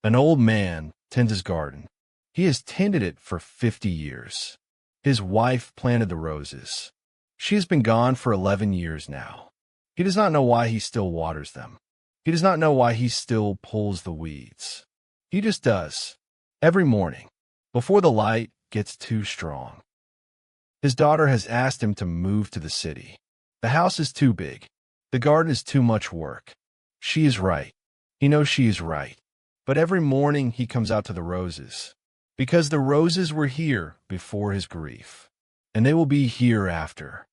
An old man tends his garden. He has tended it for 50 years. His wife planted the roses. She has been gone for 11 years now. He does not know why he still waters them. He does not know why he still pulls the weeds. He just does. Every morning, before the light gets too strong. His daughter has asked him to move to the city. The house is too big. The garden is too much work. She is right. He knows she is right. But every morning he comes out to the roses, because the roses were here before his grief, and they will be here after.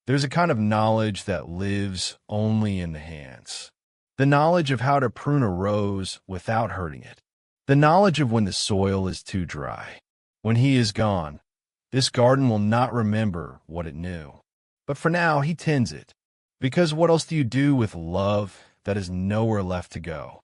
There's a kind of knowledge that lives only in the hands. The knowledge of how to prune a rose without hurting it. The knowledge of when the soil is too dry. When he is gone, this garden will not remember what it knew. But for now, he tends it. Because what else do you do with love that is nowhere left to go?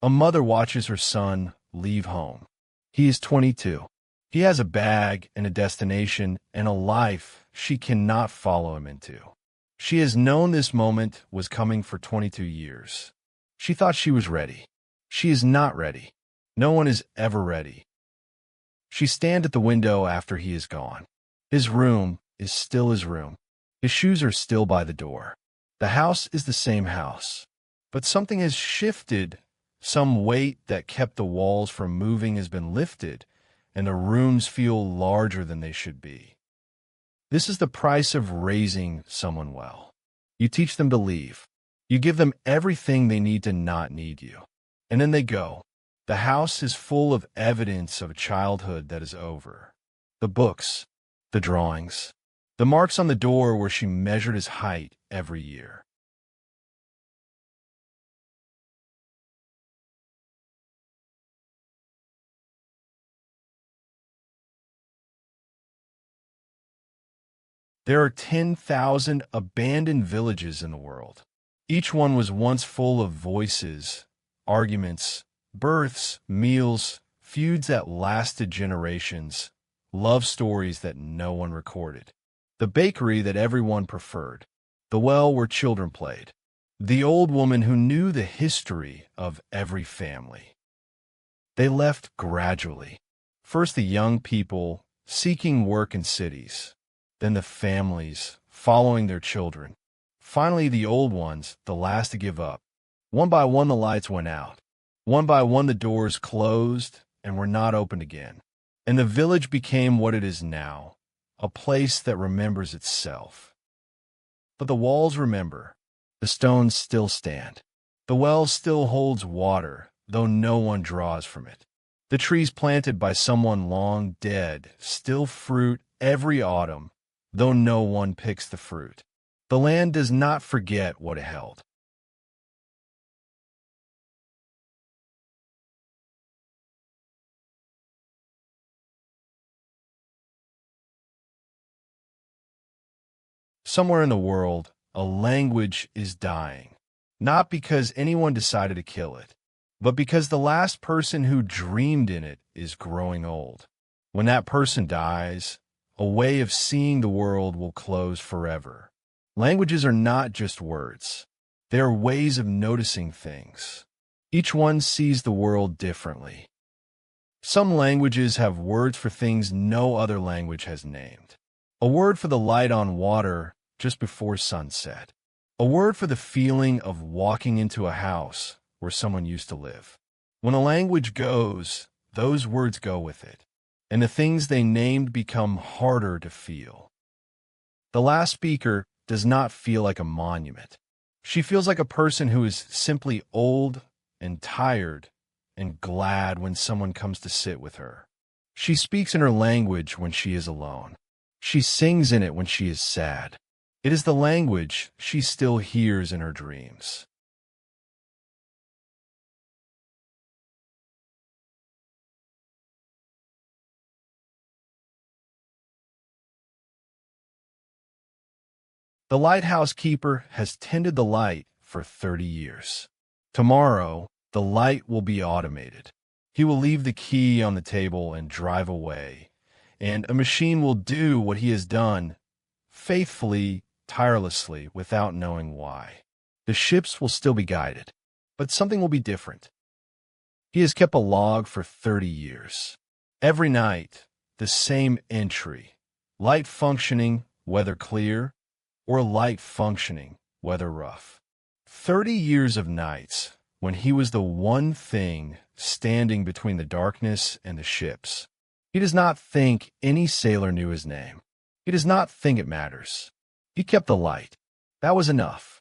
A mother watches her son leave home. He is 22. He has a bag and a destination and a life she cannot follow him into. She has known this moment was coming for 22 years. She thought she was ready. She is not ready. No one is ever ready. She stands at the window after he is gone. His room is still his room. His shoes are still by the door. The house is the same house. But something has shifted. Some weight that kept the walls from moving has been lifted, and the rooms feel larger than they should be. This is the price of raising someone well. You teach them to leave. You give them everything they need to not need you. And then they go. The house is full of evidence of a childhood that is over. The books, the drawings, the marks on the door where she measured his height every year. There are 10,000 abandoned villages in the world. Each one was once full of voices, arguments, births, meals, feuds that lasted generations, love stories that no one recorded, the bakery that everyone preferred, the well where children played, the old woman who knew the history of every family. They left gradually. First the young people seeking work in cities, then the families following their children. Finally, the old ones, the last to give up. One by one, the lights went out. One by one, the doors closed and were not opened again. And the village became what it is now, a place that remembers itself. But the walls remember. The stones still stand. The well still holds water, though no one draws from it. The trees planted by someone long dead still fruit every autumn, though no one picks the fruit. The land does not forget what it held. Somewhere in the world, a language is dying, not because anyone decided to kill it, but because the last person who dreamed in it is growing old. When that person dies, a way of seeing the world will close forever. Languages are not just words. They are ways of noticing things. Each one sees the world differently. Some languages have words for things no other language has named. A word for the light on water just before sunset. A word for the feeling of walking into a house where someone used to live. When a language goes, those words go with it, and the things they named become harder to feel. The last speaker does not feel like a monument. She feels like a person who is simply old and tired and glad when someone comes to sit with her. She speaks in her language when she is alone. She sings in it when she is sad. It is the language she still hears in her dreams. The lighthouse keeper has tended the light for 30 years. Tomorrow, the light will be automated. He will leave the key on the table and drive away, and a machine will do what he has done, faithfully, tirelessly, without knowing why. The ships will still be guided, but something will be different. He has kept a log for 30 years. Every night, the same entry: light functioning, weather clear, or light functioning, weather rough. 30 years of nights when he was the one thing standing between the darkness and the ships. He does not think any sailor knew his name. He does not think it matters. He kept the light. That was enough.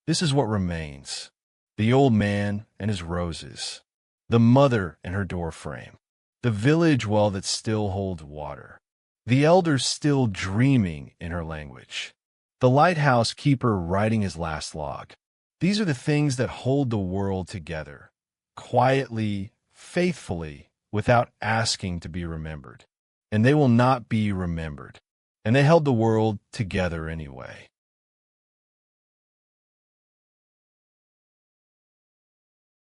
This is what remains: the old man and his roses, the mother and her door frame, the village well that still holds water, the elders still dreaming in her language, the lighthouse keeper writing his last log. These are the things that hold the world together, quietly, faithfully, without asking to be remembered. And they will not be remembered. And they held the world together anyway.